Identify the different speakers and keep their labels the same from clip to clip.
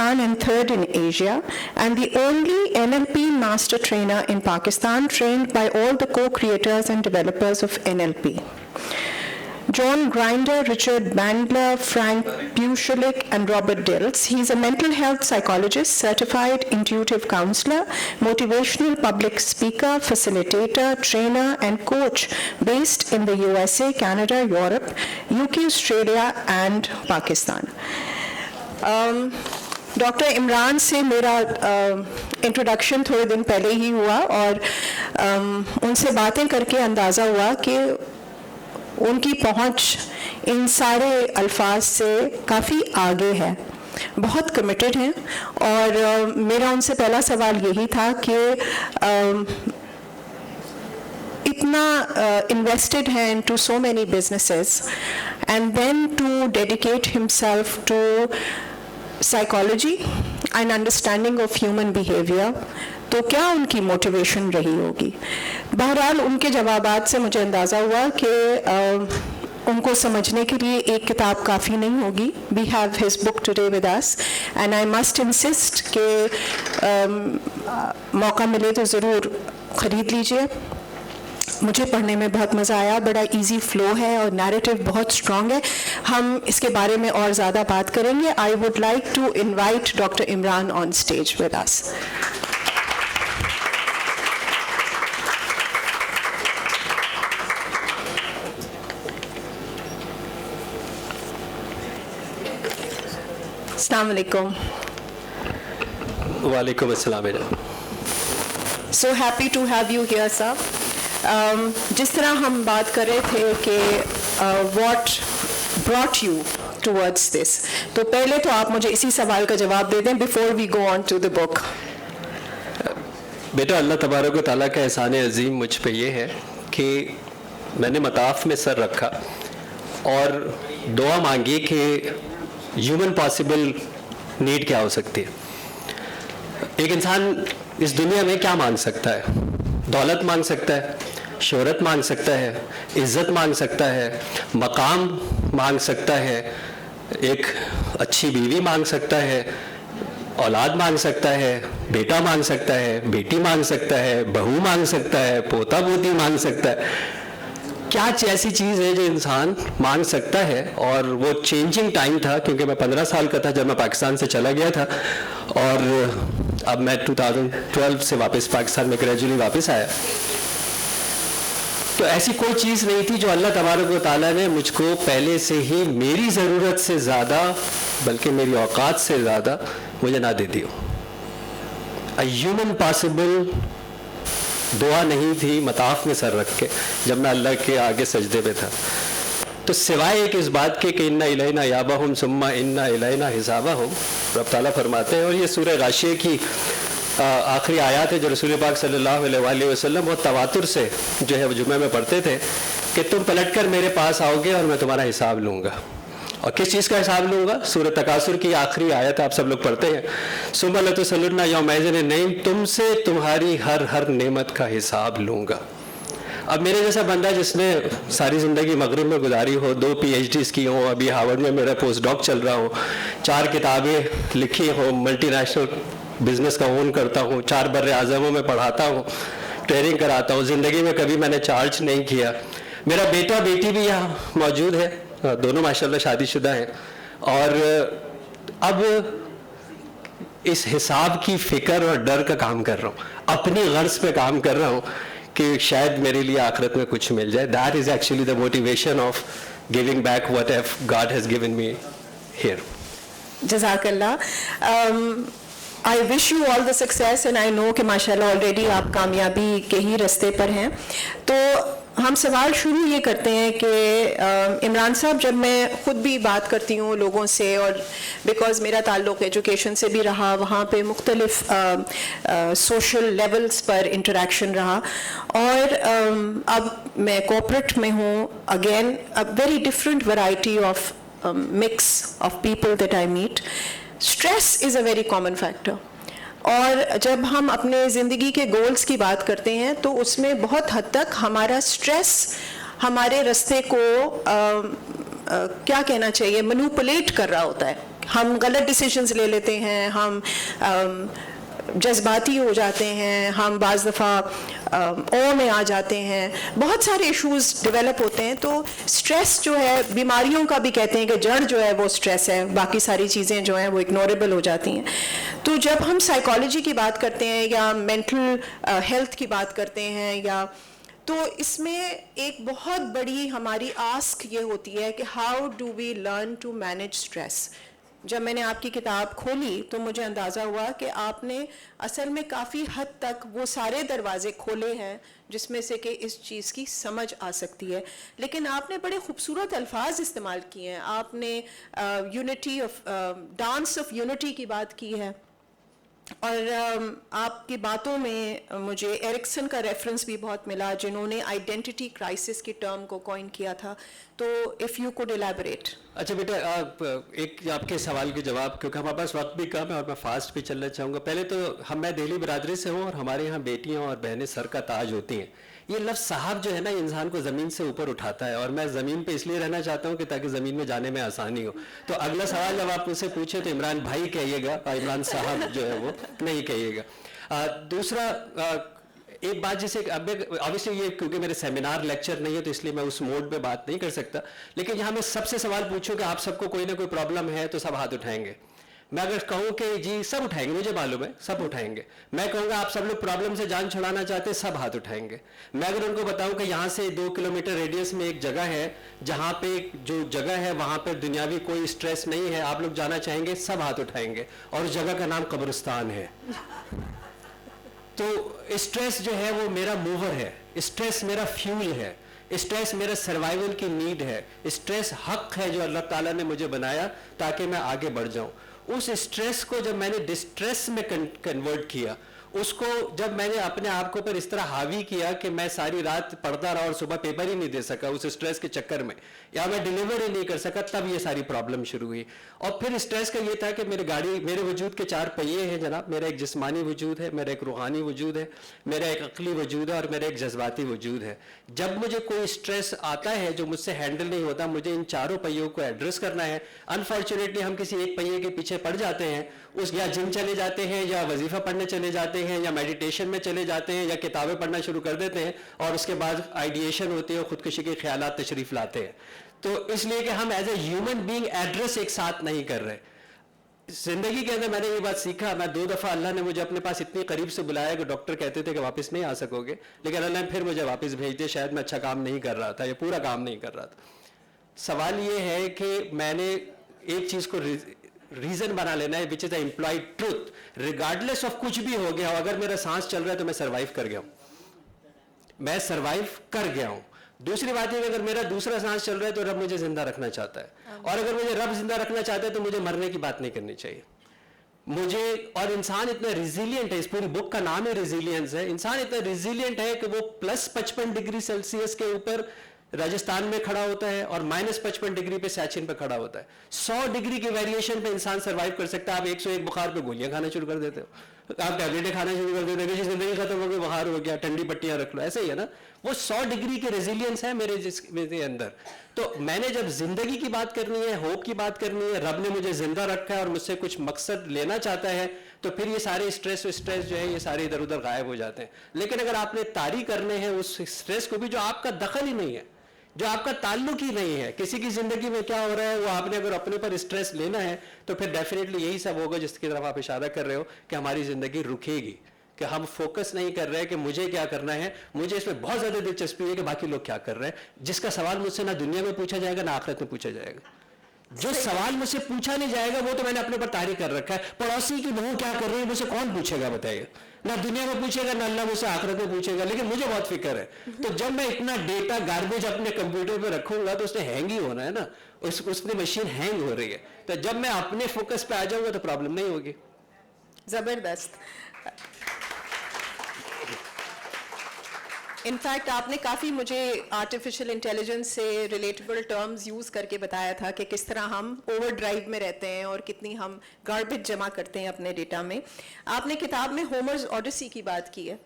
Speaker 1: Pakistan and third in Asia, and the only NLP master trainer in Pakistan trained by all the co-creators and developers of NLP. John Grinder, Richard Bandler, Frank Bushalik, and Robert Dilts. He's a mental health psychologist, certified intuitive counselor, motivational public speaker, facilitator, trainer, and coach based in the USA, Canada, Europe, UK, Australia, and Pakistan. Doctor Imran से मेरा introduction थोड़े दिन पहले ही हुआ और उनसे बातें करके अंदाज़ा हुआ कि उनकी पहुंच इन सारे अल्फाज से काफ़ी आगे है, बहुत कमिटेड हैं। और मेरा उनसे पहला सवाल यही था कि इतना इन्वेस्टेड है into so many businesses and then to dedicate himself to psychology and understanding of human behaviour, तो क्या उनकी मोटिवेशन रही होगी। बहरहाल उनके जवाबात से मुझे अंदाज़ा हुआ कि उनको समझने के लिए एक किताब काफ़ी नहीं होगी। We have his book today with us and I must insist कि मौका मिले तो ज़रूर ख़रीद लीजिए। मुझे पढ़ने में बहुत मज़ा आया, बड़ा इजी फ्लो है और नैरेटिव बहुत स्ट्रॉन्ग है। हम इसके बारे में और ज़्यादा बात करेंगे। I would like to invite doctor Imran on stage with us. अस्सलाम वालेकुम।
Speaker 2: वालेकुम अस्सलाम।
Speaker 1: So happy to have you here, sir. जिस तरह हम बात कर रहे थे कि what brought you towards this, तो पहले तो आप मुझे इसी सवाल का जवाब दे दें before we go on to the book.
Speaker 2: बेटा, अल्लाह तबारक व तआला का एहसान अजीम मुझ पे ये है कि मैंने मताफ में सर रखा और दुआ मांगी कि ह्यूमन पॉसिबल नीड क्या हो सकती है। एक इंसान इस दुनिया में क्या मांग सकता है? दौलत मांग सकता है, शोहरत मांग सकता है, इज़्ज़त मांग सकता है, मकाम मांग सकता है, एक अच्छी बीवी मांग सकता है, औलाद मांग सकता है, बेटा मांग सकता है, बेटी मांग सकता है, बहू मांग सकता है, पोता पोती मांग सकता है। क्या ऐसी चीज़ है जो इंसान मांग सकता है? और वो चेंजिंग टाइम था, क्योंकि मैं 15 साल का था जब मैं पाकिस्तान से चला गया था और अब मैं 2012 से वापस पाकिस्तान में ग्रेजुअली वापस आया। तो ऐसी कोई चीज़ नहीं थी जो अल्लाह तबारक व तआला ने मुझको पहले से ही मेरी ज़रूरत से ज़्यादा, बल्कि मेरी औकात से ज़्यादा मुझे ना दे दी हो। अ ह्यूमन पॉसिबल दुआ नहीं थी मताफ में सर रख के जब मैं अल्लाह के आगे सजदे पे था। तो सिवाय एक इस बात के कि इन्ना इलैना याबहुम सुम्मा इन्ना इलैना हिसाबहुम, रब ताला फरमाते हैं। और ये सूरह गाशिया की आखिरी आयत है जो रसूल पाक सल्लल्लाहु अलैहि वसल्लम बहुत तवातुर से जो है वो जुमे में पढ़ते थे कि तुम पलटकर मेरे पास आओगे और मैं तुम्हारा हिसाब लूँगा। और किस चीज़ का हिसाब लूँगा? सूरह तकासुर की आखिरी आयत आप सब लोग पढ़ते हैं, सुम्मा लतुसअलुन्ना यौमइज़िन नहीं, तुमसे तुम्हारी हर नेमत का हिसाब लूँगा। अब मेरे जैसा बंदा जिसने सारी ज़िंदगी मगरिब में गुजारी हो, 2 PhDs की हो, अभी हार्वर्ड में मेरा पोस्ट डॉक चल रहा हो, 4 किताबें लिखी हो, मल्टीनेशनल बिजनेस का ओन करता हूँ, 4 बर्रे आज़मों में पढ़ाता हूँ, ट्रेनिंग कराता हूँ, ज़िंदगी में कभी मैंने चार्ज नहीं किया। मेरा बेटा बेटी भी यहाँ मौजूद है, दोनों माशाल्लाह शादीशुदा हैं। और अब इस हिसाब की फ़िक्र और डर का काम कर रहा हूँ, अपनी गर्ज पे काम कर रहा हूँ कि शायद मेरे लिए आखिरत में कुछ मिल जाए। That is actually the motivation of giving back what God has given me here.
Speaker 1: जज़ाकल्लाह। I wish you all the success and I know कि माशाल्लाह ऑलरेडी आप कामयाबी के ही रास्ते पर हैं। तो हम सवाल शुरू ये करते हैं कि इमरान साहब, जब मैं ख़ुद भी बात करती हूँ लोगों से, और बिकॉज़ मेरा ताल्लुक़ एजुकेशन से भी रहा, वहाँ पे मुख्तलिफ सोशल लेवल्स पर इंटरेक्शन रहा, और अब मैं कॉर्पोरेट में हूँ। Again a very different variety of mix of people that I meet. Stress is a very common factor. और जब हम अपने ज़िंदगी के गोल्स की बात करते हैं तो उसमें बहुत हद तक हमारा स्ट्रेस हमारे रास्ते को क्या कहना चाहिए, मैनिपुलेट कर रहा होता है हम गलत डिसीजंस ले लेते हैं, हम जज्बाती हो जाते हैं, हम बाज़ दफ़ा ओ में आ जाते हैं, बहुत सारे इश्यूज डेवलप होते हैं। तो स्ट्रेस जो है, बीमारियों का भी कहते हैं कि जड़ जो है वो स्ट्रेस है, बाकी सारी चीज़ें जो हैं वो इग्नोरेबल हो जाती हैं। तो जब हम साइकोलॉजी की बात करते हैं या मेंटल हेल्थ की बात करते हैं, या तो इसमें एक बहुत बड़ी हमारी आस्क ये होती है कि how do we learn to manage stress. जब मैंने आपकी किताब खोली तो मुझे अंदाज़ा हुआ कि आपने असल में काफ़ी हद तक वो सारे दरवाजे खोले हैं जिसमें से कि इस चीज़ की समझ आ सकती है। लेकिन आपने बड़े खूबसूरत अल्फाज इस्तेमाल किए हैं। आपने unity of dance of unity की बात की है, और आपकी बातों में मुझे एरिक्सन का रेफरेंस भी बहुत मिला, जिन्होंने आइडेंटिटी क्राइसिस की टर्म को कॉइन किया था। तो इफ़ यू कुड एलैबोरेट।
Speaker 2: अच्छा बेटा, एक आपके सवाल के जवाब, क्योंकि हमारे पास वक्त भी कम है और मैं फास्ट भी चलना चाहूँगा। पहले तो मैं दिल्ली बिरादरी से हूँ और हमारे यहाँ बेटियाँ और बहनें सर का ताज होती हैं। ये लफ्ज़ साहब जो है ना, इंसान को ज़मीन से ऊपर उठाता है, और मैं ज़मीन पे इसलिए रहना चाहता हूँ कि ताकि ज़मीन में जाने में आसानी हो। तो अगला सवाल जब आप मुझसे पूछे तो इमरान भाई कहिएगा, इमरान साहब जो है वो नहीं कहिएगा। दूसरा, एक बात जैसे अब ऑब्वियसली ये क्योंकि मेरे सेमिनार लेक्चर नहीं है तो इसलिए मैं उस मोड पे बात नहीं कर सकता, लेकिन यहाँ मैं सबसे सवाल पूछूं कि आप सबको कोई ना कोई प्रॉब्लम है तो सब हाथ उठाएंगे। मैं अगर कहूँ कि जी सब उठाएंगे, मुझे मालूम है सब उठाएंगे। मैं कहूँगा आप सब लोग प्रॉब्लम से जान छुड़ाना चाहते हैं, सब हाथ उठाएंगे। मैं अगर उनको बताऊँ कि यहाँ से 2 किलोमीटर रेडियस में एक जगह है जहाँ पे जो जगह है वहाँ पे दुनियावी कोई स्ट्रेस नहीं है, आप लोग जाना चाहेंगे, सब हाथ उठाएंगे। और उस जगह का नाम कब्रिस्तान है। तो स्ट्रेस जो है वो मेरा मूवर है, स्ट्रेस मेरा फ्यूल है, स्ट्रेस मेरा सर्वाइवल की नीड है, स्ट्रेस हक है जो अल्लाह ताला ने मुझे बनाया ताकि मैं आगे बढ़ जाऊं। उस स्ट्रेस को जब मैंने डिस्ट्रेस में कन्वर्ट किया, उसको जब मैंने अपने आप को पर इस तरह हावी किया कि मैं सारी रात पढ़ता रहा और सुबह पेपर ही नहीं दे सका उस स्ट्रेस के चक्कर में, या मैं डिलीवर ही नहीं कर सका, तब ये सारी प्रॉब्लम शुरू हुई। और फिर स्ट्रेस का ये था कि मेरे वजूद के 4 पहिए हैं जनाब। मेरा एक जिस्मानी वजूद है, मेरा एक रूहानी वजूद है, मेरा एक अक्ली वजूद है और मेरा एक जज्बाती वजूद है। जब मुझे कोई स्ट्रेस आता है जो मुझसे हैंडल नहीं होता, मुझे इन चारों पहियों को एड्रेस करना है। अनफॉर्चुनेटली हम किसी एक पहिए के पीछे पड़ जाते हैं, उस या जिम चले जाते हैं, या वजीफा पढ़ने चले जाते हैं, या मेडिटेशन में चले जाते हैं, या किताबें पढ़ना शुरू कर देते हैं, और उसके बाद आइडिएशन होती है और खुदकुशी के ख्यालात तशरीफ लाते हैं। तो इसलिए कि हम as a human being address एक साथ नहीं कर रहे। जिंदगी के अंदर मैंने ये बात सीखा, मैं 2 दफा अल्लाह ने मुझे अपने पास इतनी करीब से बुलाया कि डॉक्टर कहते थे कि वापस नहीं आ सकोगे, लेकिन अल्लाह ने फिर मुझे वापस भेज दिया। शायद मैं अच्छा काम नहीं कर रहा था, या पूरा काम नहीं कर रहा था। सवाल ये है कि मैंने एक चीज को रीजन बना लेना है, which is the employed truth. Regardless of कुछ भी हो गया हो, अगर मेरा सांस चल रहा है तो मैं सर्वाइव कर गया हूं, मैं सर्वाइव कर गया हूं। दूसरी बात है कि अगर मेरा दूसरा सांस चल रहा है तो रब मुझे जिंदा रखना चाहता है, और अगर मुझे रब जिंदा रखना चाहता है तो मुझे मरने की बात नहीं करनी चाहिए मुझे। और इंसान इतना रिजिलियंट है, इस पूरी बुक का नाम ही रिजिलियंस है। इंसान इतना रिजिलियंट है कि वो +55 डिग्री सेल्सियस के ऊपर राजस्थान में खड़ा होता है और -55 डिग्री पे सैचिन पे खड़ा होता है। 100 डिग्री की वेरिएशन पे इंसान सर्वाइव कर सकता है। आप 101 बुखार पे गोलियां खाना शुरू कर देते हो, आप टैबलेटें खाना शुरू कर देते हो, जिंदगी खत्म हो गई, बुखार हो गया, ठंडी पट्टियां रख लो, ऐसे ही है ना। वो 100 डिग्री की रेजिलियंस है मेरे अंदर। तो मैंने जब जिंदगी की बात करनी है, होप की बात करनी है, रब ने मुझे जिंदा रखा है और मुझसे कुछ मकसद लेना चाहता है, तो फिर ये सारे स्ट्रेस जो है ये सारे इधर उधर गायब हो जाते हैं। लेकिन अगर आपने तारी करने हैं उस स्ट्रेस को भी जो आपका दखल ही नहीं है, जो आपका ताल्लुक ही नहीं है, किसी की जिंदगी में क्या हो रहा है वो आपने अगर अपने पर स्ट्रेस लेना है, तो फिर डेफिनेटली यही सब होगा जिसकी तरफ आप इशारा कर रहे हो कि हमारी जिंदगी रुकेगी, कि हम फोकस नहीं कर रहे हैं कि मुझे क्या करना है। मुझे इसमें बहुत ज्यादा दिलचस्पी है कि बाकी लोग क्या कर रहे हैं, जिसका सवाल मुझसे ना दुनिया में पूछा जाएगा ना आखिरत में पूछा जाएगा। जो सवाल मुझसे पूछा नहीं जाएगा वो तो मैंने अपने ऊपर तारीख कर रखा है। पड़ोसी की बहू क्या कर रही है मुझे कौन पूछेगा, बताइए। ना दुनिया में पूछेगा ना अल्लाह मुझसे आखिरत में पूछेगा, लेकिन मुझे बहुत फिक्र है। तो जब मैं इतना डेटा गार्बेज अपने कंप्यूटर पे रखूंगा तो उसने हैंग ही होना है ना, उसकी मशीन हैंग हो रही है। तो जब मैं अपने फोकस पे आ जाऊंगा तो प्रॉब्लम नहीं होगी।
Speaker 1: जबरदस्त। इनफैक्ट आपने काफ़ी मुझे आर्टिफिशियल इंटेलिजेंस से रिलेटेबल टर्म्स यूज़ करके बताया था कि किस तरह हम ओवर ड्राइव में रहते हैं और कितनी हम गार्बेज जमा करते हैं अपने डेटा में। आपने किताब में होमर्स ओडिसी की बात की है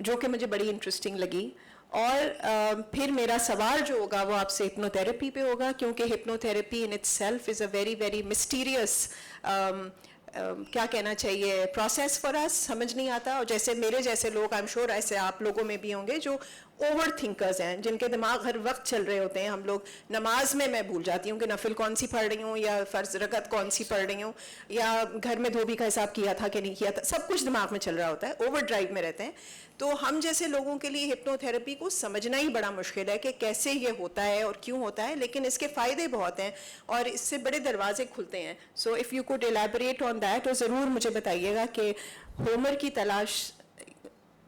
Speaker 1: जो कि मुझे बड़ी इंटरेस्टिंग लगी, और फिर मेरा सवाल जो होगा वो आपसे हिप्नोथेरेपी पे होगा, क्योंकि hypnotherapy in itself is a very very mysterious क्या कहना चाहिए प्रोसेस फॉर अस, समझ नहीं आता। और जैसे मेरे जैसे लोग, आई एम श्योर ऐसे आप लोगों में भी होंगे जो ओवर थिंकर्स हैं, जिनके दिमाग हर वक्त चल रहे होते हैं। हम लोग नमाज में मैं भूल जाती हूँ कि नफिल कौन सी पढ़ रही हूँ या फ़र्ज रकत कौन सी पढ़ रही हूँ, या घर में धोबी का हिसाब किया था कि नहीं किया था, सब कुछ दिमाग में चल रहा होता है, ओवर ड्राइव में रहते हैं। तो हम जैसे लोगों के लिए हिप्नोथेरेपी को समझना ही बड़ा मुश्किल है कि कैसे ये होता है और क्यों होता है, लेकिन इसके फ़ायदे बहुत हैं और इससे बड़े दरवाजे खुलते हैं। So if you could elaborate on that, और ज़रूर मुझे बताइएगा कि होमर की तलाश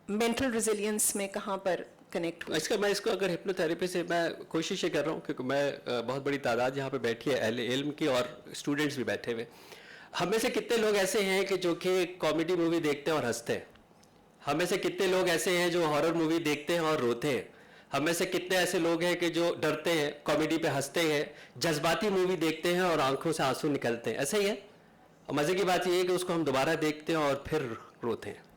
Speaker 1: मेंटल रेजिलियंस में कहाँ पर कनेक्ट हुआ।
Speaker 2: मैं इसको अगर हिप्नोथेरेपी से मैं कोशिश ये कर रहा हूँ, क्योंकि मैं बहुत बड़ी तादाद यहाँ पे बैठी है अहले इल्म की और स्टूडेंट्स भी बैठे हुए। हम में से कितने लोग ऐसे हैं कि जो कि कॉमेडी मूवी देखते हैं और हंसते हैं? हम में से कितने लोग ऐसे हैं जो हॉरर मूवी देखते हैं और रोते हैं? हम में से कितने ऐसे लोग हैं कि जो डरते हैं, कॉमेडी पे हंसते हैं, जज्बाती मूवी देखते हैं और आंखों से आंसू निकलते हैं? ऐसा ही है। और मज़े की बात यह है कि उसको हम दोबारा देखते हैं और फिर रोते हैं।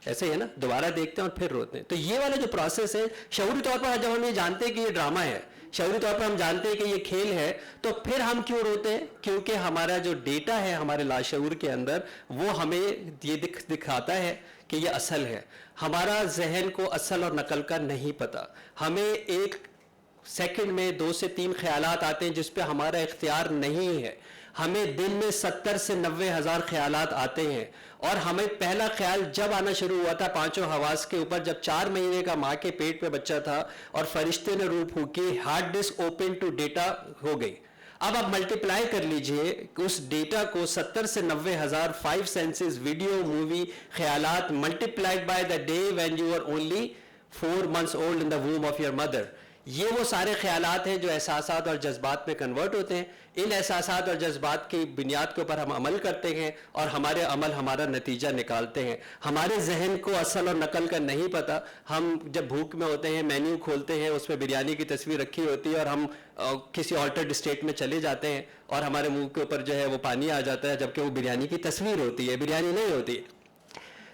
Speaker 2: ऐसे ही है ना, दोबारा देखते हैं और फिर रोते हैं। तो ये वाला जो प्रोसेस है, शऊरी तौर पर जब हम ये जानते हैं कि ये ड्रामा है, शऊरी तौर पर हम जानते हैं कि ये खेल है, तो फिर हम क्यों रोते हैं? क्योंकि हमारा जो डेटा है हमारे लाशऊर के अंदर, वो हमें ये दिखाता है कि ये असल है। हमारा जहन को असल और नकल का नहीं पता। हमें एक सेकंड में 2 से 3 ख्यालात आते हैं जिस पे हमारा इख्तियार नहीं है। हमें दिन में 70 से 90 हज़ार ख्यालात आते हैं, और हमें पहला ख्याल जब आना शुरू हुआ था पांचों हवास के ऊपर, जब 4 महीने का माँ के पेट पे बच्चा था और फरिश्ते ने रूह फूकी, hard disk open to data हो गई। अब आप मल्टीप्लाई कर लीजिए उस डेटा को 70 से 90 हज़ार 5 सेंसेस, वीडियो, मूवी, ख्यालात, multiplied by the day when you are only 4 months old in the womb of your mother. ये वो सारे ख्यालात हैं जो एहसासात और जज्बात में कन्वर्ट होते हैं। इन एहसासात और जज्बात की बुनियाद के ऊपर हम अमल करते हैं और हमारे अमल हमारा नतीजा निकालते हैं। हमारे जहन को असल और नकल का नहीं पता। हम जब भूख में होते हैं, मेन्यू खोलते हैं, उसमें बिरयानी की तस्वीर रखी होती है और हम किसी ऑल्टर्ड स्टेट में चले जाते हैं और हमारे मुंह के ऊपर जो है वो पानी आ जाता है, जबकि वो बिरयानी की तस्वीर होती है, बिरयानी नहीं होती है,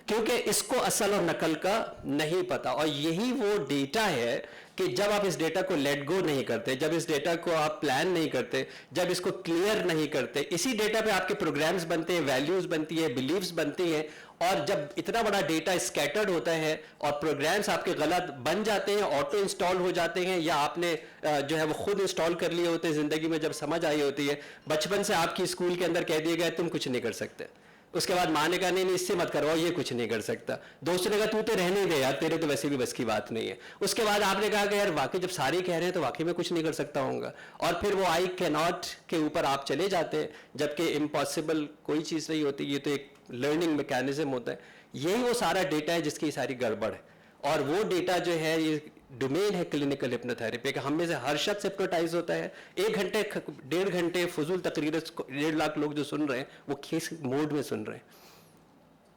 Speaker 2: क्योंकि इसको असल और नकल का नहीं पता। और यही वो डेटा है कि जब आप इस डेटा को लेट गो नहीं करते, जब इस डेटा को आप प्लान नहीं करते, जब इसको क्लियर नहीं करते, इसी डेटा पे आपके प्रोग्राम्स बनते हैं, वैल्यूज बनती है, बिलीव्स बनती हैं। और जब इतना बड़ा डेटा स्कैटर्ड होता है और प्रोग्राम्स आपके गलत बन जाते हैं, ऑटो इंस्टॉल हो जाते हैं, या आपने जो है वो खुद इंस्टॉल कर लिए होते हैं, जिंदगी में जब समझ आई होती है, बचपन से आपकी स्कूल के अंदर कह दिया गया तुम कुछ नहीं कर सकते, उसके बाद माँ ने कहा नहीं इससे मत करवाओ, ये कुछ नहीं कर सकता, दोस्तों ने कहा तू तो रहने दे यार, तेरे तो वैसे भी बस की बात नहीं है, उसके बाद आपने कहा कि यार वाकई जब सारे कह रहे हैं तो वाकई में कुछ नहीं कर सकता होऊंगा, और फिर वो आई कैन नॉट के ऊपर आप चले जाते हैं, जबकि इम्पॉसिबल कोई चीज़ नहीं होती, ये तो एक लर्निंग मैकेनिज्म होता है। यही वो सारा डेटा है जिसकी सारी गड़बड़ है, और वो डेटा जो है ये डोमेन है क्लिनिकल हिप्नोथेरेपी का। हम में से हर शख्स हिप्नोटाइज होता है। 1 घंटे 1.5 घंटे फजूल तकरीरें 1.5 लाख लोग जो सुन रहे हैं वो किस मोड में सुन रहे हैं?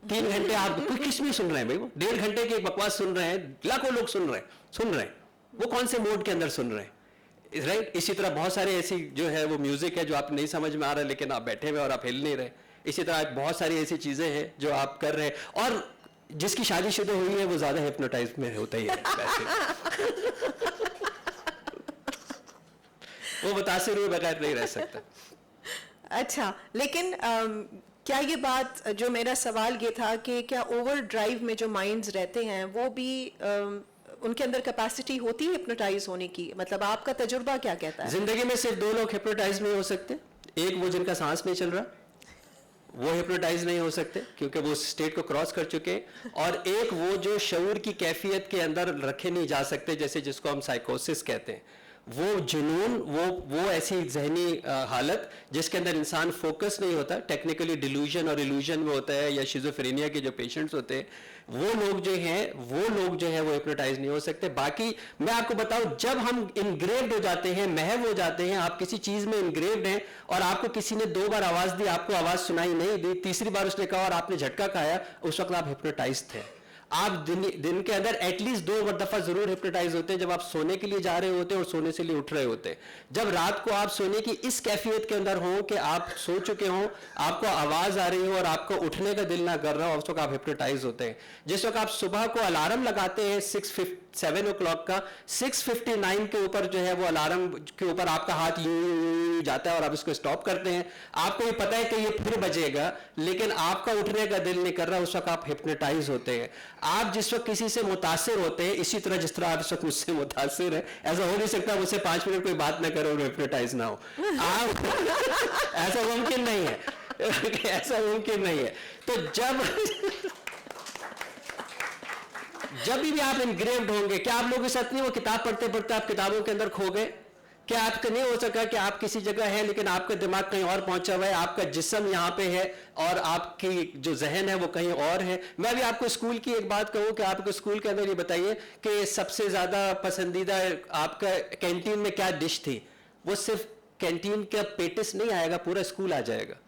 Speaker 2: 3 घंटे आप किस में सुन रहे हैं भाई? वो 1.5 घंटे की बकवास सुन रहे हैं, लाखों लोग सुन रहे हैं, वो कौन से मोड के अंदर सुन रहे हैं? राइट। इसी तरह बहुत सारे ऐसी जो है वो म्यूजिक है जो आप नहीं समझ में आ रहा है, लेकिन आप बैठे हुए और आप हिल नहीं रहे। इसी तरह बहुत सारी ऐसी चीजें हैं जो आप कर रहे हैं, और जिसकी शादीशुदा हुई है वो ज्यादा हिप्नोटाइज में होता ही है वो मुतासिर हुए बगैर नहीं रह सकता।
Speaker 1: अच्छा, लेकिन क्या ये बात, जो मेरा सवाल ये था कि क्या ओवर ड्राइव में जो माइंड्स रहते हैं वो भी उनके अंदर कैपेसिटी होती है हिप्नोटाइज होने की? मतलब आपका तजुर्बा क्या कहता है?
Speaker 2: जिंदगी में सिर्फ 2 लोग हिप्नोटाइज नहीं हो सकते। एक वो जिनका सांस नहीं चल रहा, वो हिप्नोटाइज नहीं हो सकते क्योंकि वो स्टेट को क्रॉस कर चुके, और एक वो जो शऊर की कैफियत के अंदर रखे नहीं जा सकते, जैसे जिसको हम साइकोसिस कहते हैं, वो जुनून, वो ऐसी जहनी हालत जिसके अंदर इंसान फोकस नहीं होता, टेक्निकली डिल्यूजन और इल्यूजन में होता है, या शिज़ोफ्रेनिया के जो पेशेंट्स होते हैं, वो लोग जो है वो हिप्नोटाइज नहीं हो सकते। बाकी मैं आपको बताऊं, जब हम इनग्रेव्ड हो जाते हैं, महव हो जाते हैं, आप किसी चीज में इनग्रेव्ड हैं और आपको किसी ने 2 बार आवाज दी, आपको आवाज सुनाई नहीं दी, तीसरी बार उसने कहा और आपने झटका खाया, उस वक्त आप हिप्नोटाइज थे। आप दिन के अंदर एटलीस्ट 2 दफा जरूर हिप्नोटाइज होते हैं, जब आप सोने के लिए जा रहे होते हैं और सोने से लिए उठ रहे होते हैं। जब रात को आप सोने की इस कैफियत के अंदर हो कि आप सो चुके हो, आपको आवाज आ रही हो और आपको उठने का दिल ना कर रहा हो, उस वक्त आप हिप्नोटाइज होते हैं। जिस वक्त आप सुबह को अलार्म लगाते हैं 7 o'clock का 6:59 के ऊपर जो है वो अलार्म के ऊपर आपका हाथ यूं जाता है और आप इसको स्टॉप करते हैं, आपको ये पता है कि ये फिर बजेगा, लेकिन आपका उठने का दिल नहीं कर रहा, उस वक्त आप हिप्नोटाइज होते हैं। आप जिस वक्त किसी से मुतासिर होते हैं, इसी तरह जिस तरह आप इस वक्त मुझसे मुतासिर है, ऐसा हो नहीं सकता मुझसे 5 मिनट कोई बात ना करो और हिप्नोटाइज ना हो। आप ऐसा मुमकिन नहीं है, ऐसा मुमकिन नहीं है। तो जब भी आप इनग्रेव्ड होंगे, क्या आप लोगों के साथ नहीं वो किताब पढ़ते पढ़ते आप किताबों के अंदर खो गए? क्या आपका नहीं हो सका कि आप किसी जगह है लेकिन आपका दिमाग कहीं और पहुंचा हुआ है, आपका जिस्म यहाँ पे है और आपकी जो जहन है वो कहीं और है? मैं भी आपको स्कूल की एक बात कहूँ कि आपको स्कूल के अंदर ये बताइए कि सबसे ज्यादा पसंदीदा आपका कैंटीन में क्या डिश थी? वो सिर्फ कैंटीन का पेटिस नहीं आएगा, पूरा स्कूल आ जाएगा,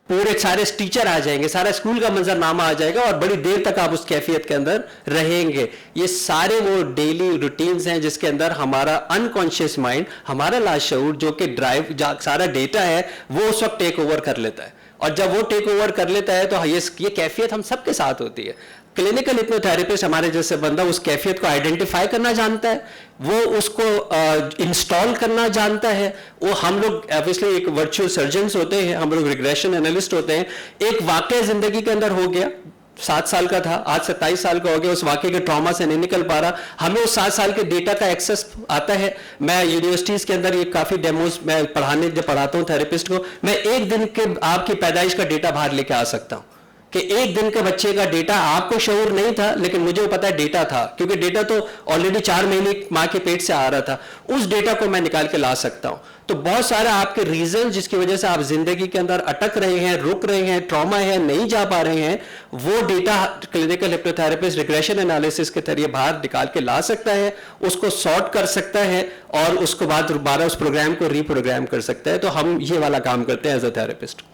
Speaker 2: पूरे सारे टीचर आ जाएंगे, सारा स्कूल का मंजरनामा आ जाएगा और बड़ी देर तक आप उस कैफियत के अंदर रहेंगे। ये सारे वो डेली रूटीन्स हैं जिसके अंदर हमारा अनकॉन्शियस माइंड, हमारा लाशऊर जो कि ड्राइव सारा डेटा है वो उस वक्त टेक ओवर कर लेता है, और जब वो टेक ओवर कर लेता है तो ये कैफियत हम सबके साथ होती है। क्लिनिकल हिप्नोथेरेपिस्ट हमारे जैसे बंदा उस कैफियत को आइडेंटिफाई करना जानता है, वो उसको इंस्टॉल करना जानता है। वो हम लोग ऑब्वियसली एक वर्चुअल सर्जन्स होते हैं, हम लोग रिग्रेशन एनालिस्ट होते हैं। एक वाकया जिंदगी के अंदर हो गया, 7 साल का था, आज 27 साल का हो गया, उस वाकये के ट्रॉमा से नहीं निकल पा रहा, हमें उस 7 साल के डेटा का एक्सेस आता है। मैं यूनिवर्सिटीज के अंदर ये काफी डेमोज मैं जब पढ़ाता हूँ थेरेपिस्ट को, मैं एक दिन के आपकी पैदाइश का डेटा बाहर लेके आ सकता हूँ कि एक दिन के बच्चे का डेटा, आपको शऊर नहीं था लेकिन मुझे वो पता है डेटा था, क्योंकि डेटा तो ऑलरेडी 4 महीने माँ के पेट से आ रहा था, उस डेटा को मैं निकाल के ला सकता हूं। तो बहुत सारा आपके रीजन जिसकी वजह से आप जिंदगी के अंदर अटक रहे हैं, रुक रहे हैं, ट्रॉमा है, नहीं जा पा रहे हैं, वो data clinical hypnotherapist regression analysis के जरिए बाहर निकाल के ला सकता है, उसको सॉर्ट कर सकता है और उसके बाद दोबारा उस प्रोग्राम को रीप्रोग्राम कर सकता है। तो हम ये वाला काम करते हैं एज अ थेरेपिस्ट।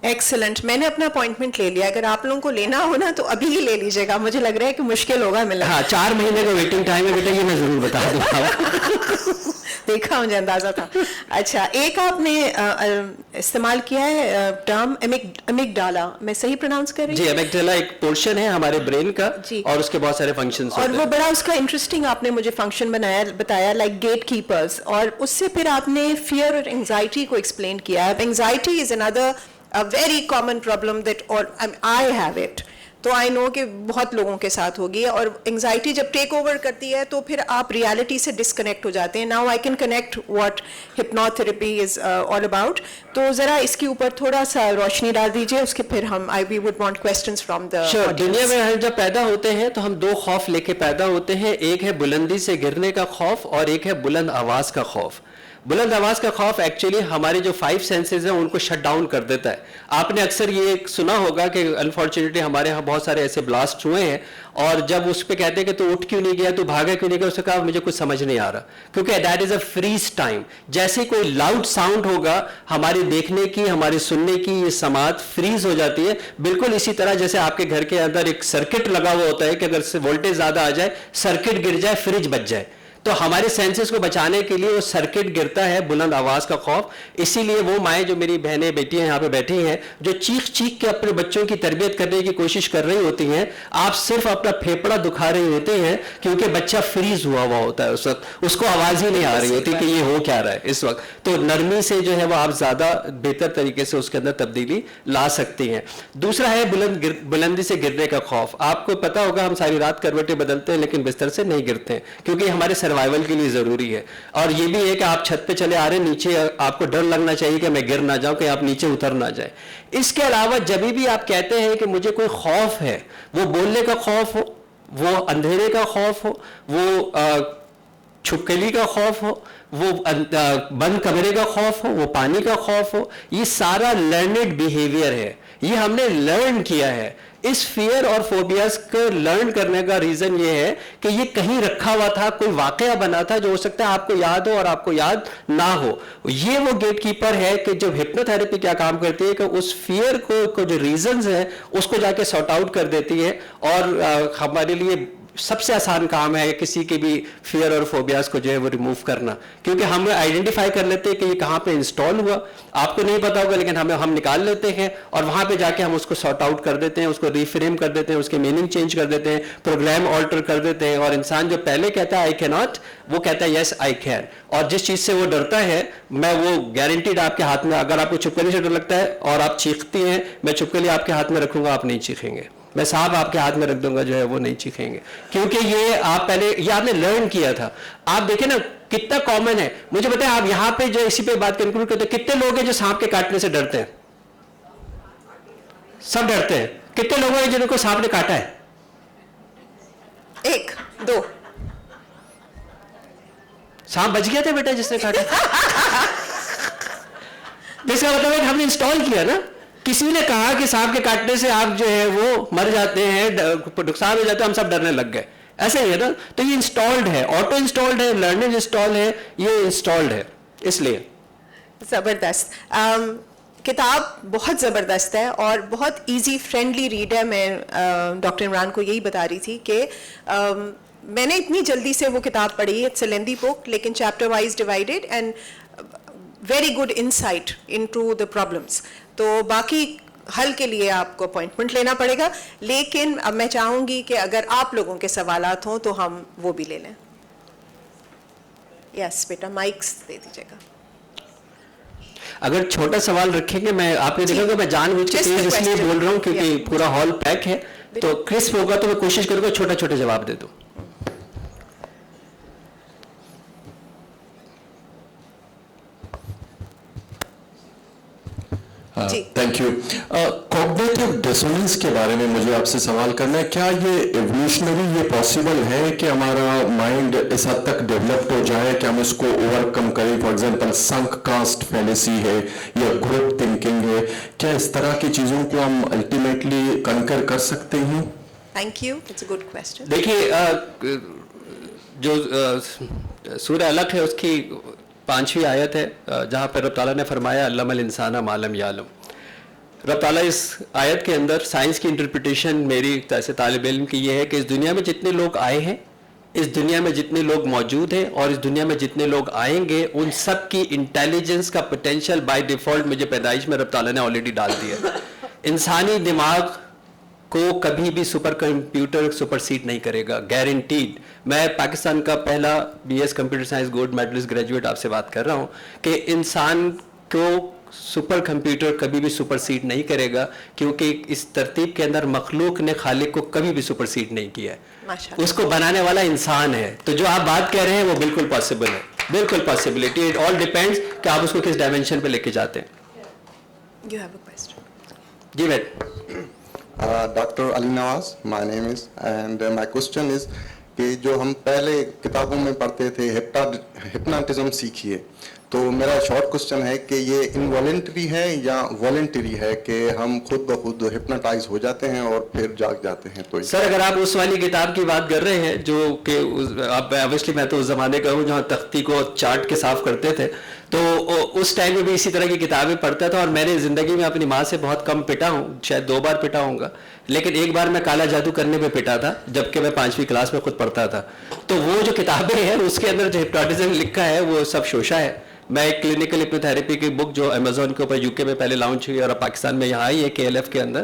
Speaker 1: एक्सीलेंट, मैंने अपना अपॉइंटमेंट ले लिया, अगर आप लोगों को लेना हो ना तो अभी ही ले लीजिएगा, मुझे लग रहा है कि मुश्किल होगा मिलना।
Speaker 2: हाँ, 4 महीने का वेटिंग टाइम है बेटा, ये मैं जरूर बता दूंगा।
Speaker 1: देखा, मुझे अंदाजा था। अच्छा, एक आपने इस्तेमाल किया है टर्म अमिगडाला, मैं सही प्रोनाउंस कर रही हूँ?
Speaker 2: जी, अमिगडाला एक पोर्शन है हमारे ब्रेन का और उसके बहुत सारे फंक्शंस होते हैं,
Speaker 1: और वो बड़ा उसका इंटरेस्टिंग आपने मुझे फंक्शन बताया लाइक गेट कीपर्स, और उससे फिर आपने फियर और एंजाइटी को एक्सप्लेन किया है। Anxiety is another a very common problem that or I have it, तो आई नो कि बहुत लोगों के साथ होगी, और एंजाइटी जब टेक ओवर करती है तो फिर आप रियलिटी से डिस्कनेक्ट हो जाते हैं। Now I can connect what hypnotherapy is all about, तो जरा इसके ऊपर थोड़ा सा रोशनी डाल दीजिए, उसके फिर हम we would want questions from the
Speaker 2: audience. दुनिया में हम जब पैदा होते हैं तो हम 2 खौफ लेके पैदा होते हैं, एक है बुलंदी से गिरने का खौफ और एक है बुलंद आवाज का खौफ। बुलंद आवाज का खौफ एक्चुअली हमारे जो 5 सेंसेस हैं उनको शट डाउन कर देता है। आपने अक्सर ये सुना होगा कि अनफॉर्चुनेटली हमारे यहाँ बहुत सारे ऐसे ब्लास्ट हुए हैं, और जब उस पर कहते हैं कि तू उठ क्यों नहीं गया, तू भागा क्यों नहीं गया, उसने कहा मुझे कुछ समझ नहीं आ रहा, क्योंकि that is a freeze time. जैसे कोई लाउड साउंड होगा, हमारी देखने की, हमारी सुनने की ये समात फ्रीज हो जाती है। बिल्कुल इसी तरह जैसे आपके घर के अंदर एक सर्किट लगा हुआ होता है कि अगर वोल्टेज ज्यादा आ जाए, सर्किट गिर जाए, फ्रिज बच जाए, तो हमारे सेंसेस को बचाने के लिए वो सर्किट गिरता है, बुलंद आवाज का खौफ। इसीलिए वो माएँ जो मेरी बहनें बेटियां यहाँ पे बैठी हैं, जो चीख चीख के अपने बच्चों की तरबियत करने की कोशिश कर रही होती हैं, आप सिर्फ अपना फेफड़ा दुखा रही होती हैं, क्योंकि बच्चा फ्रीज हुआ होता है उस वक्त, उसको आवाज ही नहीं आ रही होती कि ये हो क्या रहा है इस वक्त। तो नरमी से जो है वो आप ज्यादा बेहतर तरीके से उसके अंदर तब्दीली ला सकती हैं। दूसरा है बुलंदी से गिरने का खौफ। आपको पता होगा हम सारी रात करवटें बदलते हैं लेकिन बिस्तर से नहीं गिरते हैं, क्योंकि हमारे सर्वाइवल के लिए जरूरी है। और ये भी है कि आप छत पे चले आ रहे, नीचे आपको डर लगना चाहिए कि मैं गिर ना जाऊं, कि आप नीचे उतर ना जाए। इसके अलावा जब भी आप कहते हैं कि मुझे कोई खौफ है, वो बोलने का खौफ हो, वो अंधेरे का खौफ हो, वो छुपकली का खौफ हो, वो बंद कमरे का खौफ हो, वो पानी का खौफ हो, ये सारा लर्नड बिहेवियर है, ये हमने लर्न किया है। इस फियर और फोबियाज को लर्न करने का रीजन ये है कि ये कहीं रखा हुआ था, कोई वाकया बना था जो हो सकता है आपको याद हो और आपको याद ना हो। ये वो गेटकीपर है कि जब हिप्नोथेरेपी क्या काम करती है कि उस फियर को जो रीजंस है उसको जाके सॉर्ट आउट कर देती है और हमारे लिए सबसे आसान काम है किसी के भी फियर और फोबियाज को जो है वो रिमूव करना, क्योंकि हम आइडेंटिफाई कर लेते हैं कि ये कहाँ पे इंस्टॉल हुआ, आपको नहीं पता होगा लेकिन हम निकाल लेते हैं और वहाँ पे जाके हम उसको सॉर्ट आउट कर देते हैं, उसको रीफ्रेम कर देते हैं, उसके मीनिंग चेंज कर देते हैं, प्रोग्राम ऑल्टर कर देते हैं, और इंसान जो पहले कहता है आई कैन नॉट, वो कहता है यस आई कैन। और जिस चीज़ से वो डरता है, मैं वो गारंटीड आपके हाथ में, अगर आपको छिपकली से डर लगता है और आप चीखती हैं, मैं छिपकली आपके हाथ में रखूंगा, आप नहीं चीखेंगे। मैं सांप आपके हाथ में रख दूंगा, जो है वो नहीं चीखेंगे, क्योंकि ये आप पहले, ये आपने लर्न किया था। आप देखें ना कितना कॉमन है। मुझे बताएं, आप यहाँ पे जो इसी पे बात कंक्लूड करते हैं, कितने लोग हैं जो सांप के काटने से डरते हैं? सब डरते हैं। कितने लोग हैं जिनको सांप ने काटा है?
Speaker 1: 1 2।
Speaker 2: सांप बच गया था बेटा जिसने काटा। इसका मतलब है कि हमने इंस्टॉल किया ना, किसी ने कहा कि सांप के काटने से आप जो है वो मर जाते हैं, नुकसान हो जाता है, हम सब डरने लग गए। ऐसे ही है ना। तो ये इंस्टॉल्ड है, ऑटो इंस्टॉल्ड है, लर्निंग इंस्टॉल है, ये इंस्टॉल्ड है। इसलिए
Speaker 1: ज़बरदस्त। किताब बहुत ज़बरदस्त है और बहुत इजी फ्रेंडली रीड है। मैं डॉक्टर इमरान को यही बता रही थी कि मैंने इतनी जल्दी से वो किताब पढ़ी, इट्स अ लेंथी बुक, लेकिन chapter wise divided and very good insight into the problems. तो बाकी हल के लिए आपको अपॉइंटमेंट लेना पड़ेगा, लेकिन अब मैं चाहूँगी कि अगर आप लोगों के सवालात हों तो हम वो भी ले लें। यस बेटा, माइक्स दे दीजिएगा।
Speaker 2: अगर छोटा सवाल रखेंगे, मैं आपने देखा कि मैं जानबूझ के तेज इसलिए बोल रहा हूँ क्योंकि पूरा हॉल पैक है, तो क्रिस्प होगा तो मैं कोशिश करूँगा छोटा छोटा जवाब दे दूँ।
Speaker 3: Thank you. कॉग्निटिव डिसोनेंस के बारे में मुझे आपसे सवाल करना है, क्या ये एवोल्यूशनरी, ये पॉसिबल है कि हमारा माइंड इस हद तक डेवलप्ड हो जाए कि हम इसको ओवरकम करें? For example sunk cost fallacy है या ग्रुप थिंकिंग है, क्या इस तरह की चीज़ों को हम अल्टीमेटली कंकर कर सकते हैं?
Speaker 1: Thank you, it's a good question.
Speaker 2: देखिए, जो सूरह अलग है उसकी 5वीं आयत है, जहाँ पर रब ताला ने फरमाया अल्लमल इंसाना मा लम यालम। रब ताला इस आयत के अंदर साइंस की इंटरप्रिटेशन मेरी ऐसे तालिब इल्म की ये है कि इस दुनिया में जितने लोग आए हैं, इस दुनिया में जितने लोग मौजूद हैं और इस दुनिया में जितने लोग आएंगे, उन सब की इंटेलिजेंस का पोटेंशियल बाय डिफ़ॉल्ट मुझे पैदाइश में रब ताला ने ऑलरेडी डाल दिया। इंसानी दिमाग को कभी भी सुपर कंप्यूटर सुपरसीड नहीं करेगा, गारंटीड। मैं पाकिस्तान का पहला BS computer science gold medalist graduate आपसे बात कर रहा हूँ कि इंसान को सुपर कंप्यूटर कभी भी सुपरसीड नहीं करेगा, क्योंकि इस तरतीब के अंदर मखलूक ने खालिक को कभी भी सुपरसीड नहीं किया है, उसको बनाने वाला इंसान है। तो जो आप बात कह रहे हैं वो बिल्कुल पॉसिबल है, बिल्कुल पॉसिबिलिटी। इट ऑल डिपेंड्स कि आप उसको किस डायमेंशन पे लेके जाते हैं।
Speaker 1: You have a question?
Speaker 2: जी ma'am.
Speaker 4: Dr. Ali Nawaz, my name is, and my question is कि जो हम पहले किताबों में पढ़ते थे हिप्नोटिज्म सीखिए, तो मेरा शॉर्ट क्वेश्चन है कि ये इनवॉलेंटरी है या वॉलेंटरी है कि हम खुद ब खुद हिप्नोटाइज हो जाते हैं और फिर जाग जाते हैं? तो
Speaker 2: सर, अगर आप उस वाली किताब की बात कर रहे हैं जो कि आप ऑब्वियसली, मैं तो उस ज़माने का हूँ जहाँ तख्ती को चाट के साफ करते थे, तो उस टाइम में भी इसी तरह की किताबें पढ़ता था। और मैंने ज़िंदगी में अपनी माँ से बहुत कम पिटा हूँ, शायद 2 बार पिटा होऊंगा, लेकिन एक बार मैं काला जादू करने पे पिटा था जबकि मैं 5वीं क्लास में खुद पढ़ता था। तो वो जो किताबें हैं उसके अंदर जो हिप्नोटिज्म लिखा है वो सब शोशा है। मैं एक क्लिनिकल हिप्नोथेरेपी की बुक जो अमेजोन के ऊपर UK में पहले लॉन्च हुई और पाकिस्तान में यहाँ आई है KLF के अंदर,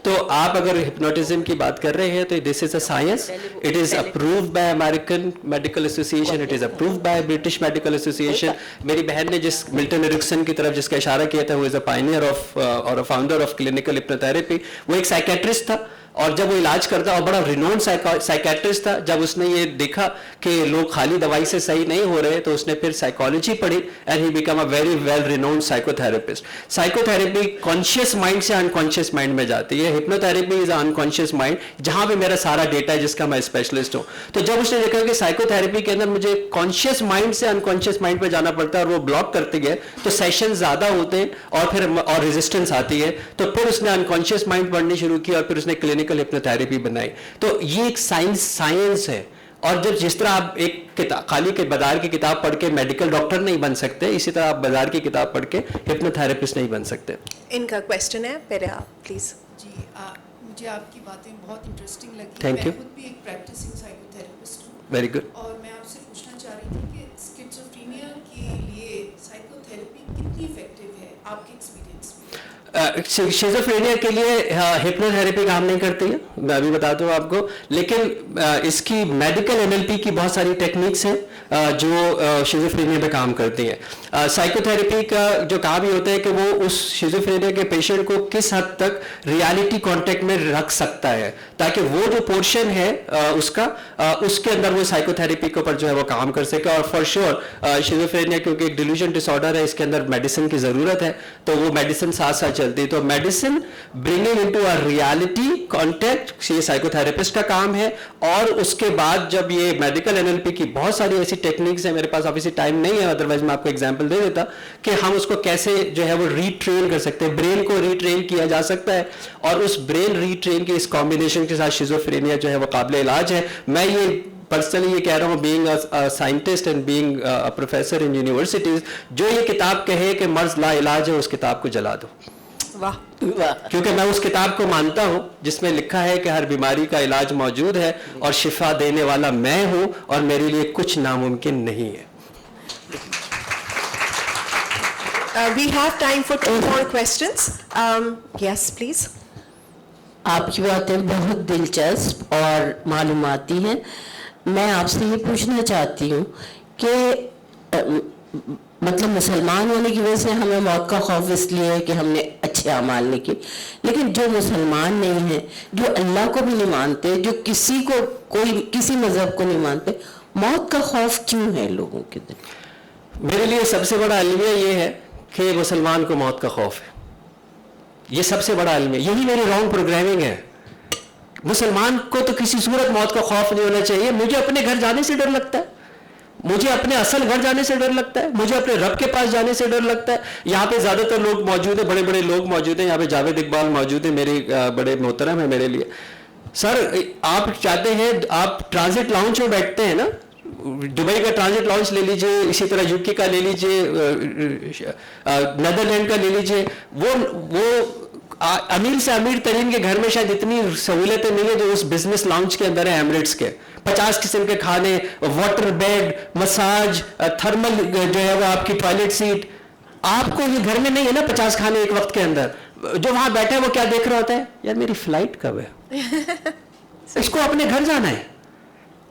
Speaker 2: तो आप अगर हिप्नोटिज्म की बात कर रहे हैं तो this is a science, it is approved by American medical association, it is approved by British medical association. मेरी बहन ने जिस मिल्टन एरिक्सन की तरफ जिसका इशारा किया था, वो इज अ पायनियर ऑफ और a founder of clinical hypnotherapy. वो एक साइकेट्रिस्ट था और जब वो इलाज करता और बड़ा रिनोन साइकेट्रिस्ट था, जब उसने ये देखा कि लोग खाली दवाई से सही नहीं हो रहे तो उसने फिर साइकोलॉजी पढ़ी and he become a very well renowned psychotherapist. Psychotherapy conscious mind से अनकॉन्शियस माइंड में जाती है, हिप्नोथेरेपी इज अनकॉन्शियस माइंड, जहां पे मेरा सारा डेटा है जिसका मैं स्पेशलिस्ट हूं। तो जब उसने देखा कि साइकोथेरेपी के अंदर मुझे कॉन्शियस माइंड से अनकॉन्शियस माइंड पे जाना पड़ता है और वो ब्लॉक करते गए तो सेशन ज्यादा होते हैं और फिर और रेजिस्टेंस आती है, तो फिर उसने अनकॉन्शियस माइंड पढ़नी शुरू की और फिर उसने क्लिनिकल हिप्नोथेरेपी बनाई। तो ये एक साइंस है। और जब जिस तरह आप एक किताब खाली के बाजार की किताब पढ़ के मेडिकल डॉक्टर नहीं बन सकते, इसी तरह आप बाजार की किताब पढ़ के हिप्नोथेरेपिस्ट नहीं बन सकते।
Speaker 1: इनका क्वेश्चन है, पहले आप प्लीज।
Speaker 5: जी, मुझे आपकी बातें बहुत इंटरेस्टिंग लगी।
Speaker 2: Thank you.
Speaker 5: मैं खुद भी एक प्रैक्टिसिंग साइकोथेरेपिस्ट हूँ।
Speaker 2: Very good.
Speaker 5: और मैं आपसे पूछना चाह रही थी कि स्किज़ोफ्रेनिया के लिए साइकोथेरेपी कितनी इफेक्टिव है आपके एक्सपीरियंस में?
Speaker 2: शिज़ोफ्रेनिया के लिए हिप्नोथेरेपी काम नहीं करती है, मैं अभी बताता हूँ आपको, लेकिन इसकी मेडिकल एनएलपी की बहुत सारी टेक्निक्स हैं जो शिज़ोफ्रेनिया पे काम करती हैं। साइकोथेरेपी का जो काम ही होता है कि वो उस शिज़ोफ्रेनिया के पेशेंट को किस हद तक रियलिटी कांटेक्ट में रख सकता है, ताकि वो जो पोर्शन है उसके अंदर वो साइकोथेरेपी के ऊपर जो है वो काम कर सके। और फॉर श्योर शिज़ोफ्रेनिया क्योंकि एक डिल्यूजन डिसऑर्डर है, इसके अंदर मेडिसिन की ज़रूरत है, तो वो मेडिसिन साथ साथ चलती है। तो medicine bringing into a reality contact ये साइकोथेरेपिस्ट का काम है। और उसके बाद जब ये मेडिकल एनएलपी की बहुत सारी ऐसी टेक्निक्स है, मेरे पास ऑब्वियसली टाइम नहीं है, अदरवाइज मैं आपको एग्जांपल दे देता कि हम उसको कैसे जो है वो रीट्रेन कर सकते हैं, ब्रेन को रीट्रेन किया जा सकता है। और उस ब्रेन रीट्रेन के इस कॉम्बिनेशन के साथ शिज़ोफ्रेनिया जो है वो काबिल इलाज है। मैं ये पर्सनली ये कह रहा हूँ, being a scientist and being a professor in universities, जो ये किताब कहे कि मर्ज ला इलाज है, उस किताब को जला दो।
Speaker 1: वाह।
Speaker 2: क्योंकि मैं उस किताब को मानता हूं जिसमें लिखा है कि हर बीमारी का इलाज मौजूद है और शिफा देने वाला मैं हूं और मेरे लिए कुछ नामुमकिन नहीं है।
Speaker 1: We have time for 2 more questions. Yes, please.
Speaker 6: आपकी बातें बहुत दिलचस्प और मालूमाती हैं। मैं आपसे ये पूछना चाहती हूँ कि मतलब मुसलमान होने की वजह से हमें मौत का खौफ इसलिए है कि हमने अच्छे अमाल नहीं किए, लेकिन जो मुसलमान नहीं हैं, जो अल्लाह को भी नहीं मानते, जो किसी मजहब को नहीं मानते, मौत का खौफ क्यों है लोगों के दिल?
Speaker 2: मेरे लिए सबसे बड़ा अलमिया ये है कि मुसलमान को मौत का खौफ है। ये सबसे बड़ा अलमिया, यही मेरी रॉन्ग प्रोग्रामिंग है। मुसलमान को तो किसी सूरत मौत का खौफ नहीं होना चाहिए। मुझे अपने घर जाने से डर लगता है, मुझे अपने असल घर जाने से डर लगता है, मुझे अपने रब के पास जाने से डर लगता है। यहाँ पे ज्यादातर लोग मौजूद हैं, बड़े बड़े लोग मौजूद हैं। यहाँ पे जावेद इकबाल मौजूद है, मेरे बड़े मोहतरम है मेरे लिए। सर आप चाहते हैं, आप ट्रांजिट लाउंज में बैठते हैं ना, दुबई का ट्रांजिट लाउंज ले लीजिए, इसी तरह यूके का ले लीजिए, नेदरलैंड का ले लीजिए। वो अमीर से अमीर तरीन के घर में शायद इतनी सहूलतें नहीं है जो उस बिजनेस लाउंज के अंदर है एमिरेट्स के। 50 किस्म के खाने, वाटर बेड, मसाज, थर्मल जो है वो आपकी टॉयलेट सीट। आपको ये घर में नहीं है ना 50 खाने एक वक्त के अंदर। जो वहां बैठा है वो क्या देख रहा होता है, यार मेरी फ्लाइट कब है। इसको अपने घर जाना है,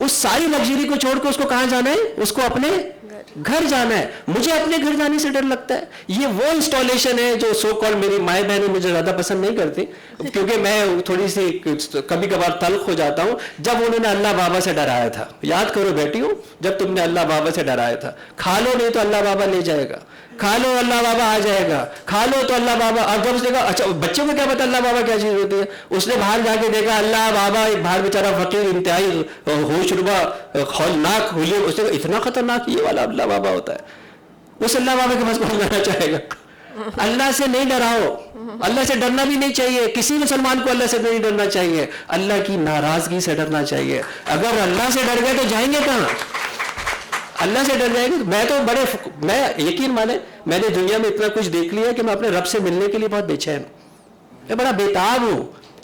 Speaker 2: उस सारी लग्जरी को छोड़ के उसको कहां जाना है, उसको अपने घर जाना है। मुझे अपने घर जाने से डर लगता है। ये वो इंस्टॉलेशन है जो सो कॉल मेरी माए बहनें मुझे ज्यादा पसंद नहीं करती, क्योंकि मैं थोड़ी सी कभी कभार तल्ख हो जाता हूं। जब उन्होंने अल्लाह बाबा से डराया था, याद करो बेटियों, जब तुमने अल्लाह बाबा से डराया था, खा लो नहीं तो अल्लाह बाबा ले जाएगा, खा लो अल्लाह बाबा आ जाएगा, खा लो तो अल्लाह बाबा। और जब उसने कहा अच्छा बच्चों को क्या पता अल्लाह बाबा क्या चीज होती है, उसने बाहर जाके देखा अल्लाह बाबा एक बाहर बेचारा फकीर इंतहाई होशरुबा खौलनाक हुई, उसने कहा इतना खतरनाक ये वाला अल्लाह बाबा होता है। उस अल्लाह बाबा के पास कौन जाना चाहेगा। अल्लाह से नहीं डराओ, अल्लाह से डरना भी नहीं चाहिए। किसी मुसलमान को अल्लाह से नहीं डरना चाहिए, अल्लाह की नाराजगी से डरना चाहिए। अगर अल्लाह से डर गए तो जाएंगे कहाँ, अल्लाह से डर जाएंगे। मैं यकीन माने मैंने दुनिया में इतना कुछ देख लिया कि मैं अपने रब से मिलने के लिए बहुत बेचैन हूं। मैं बड़ा बेताब हूं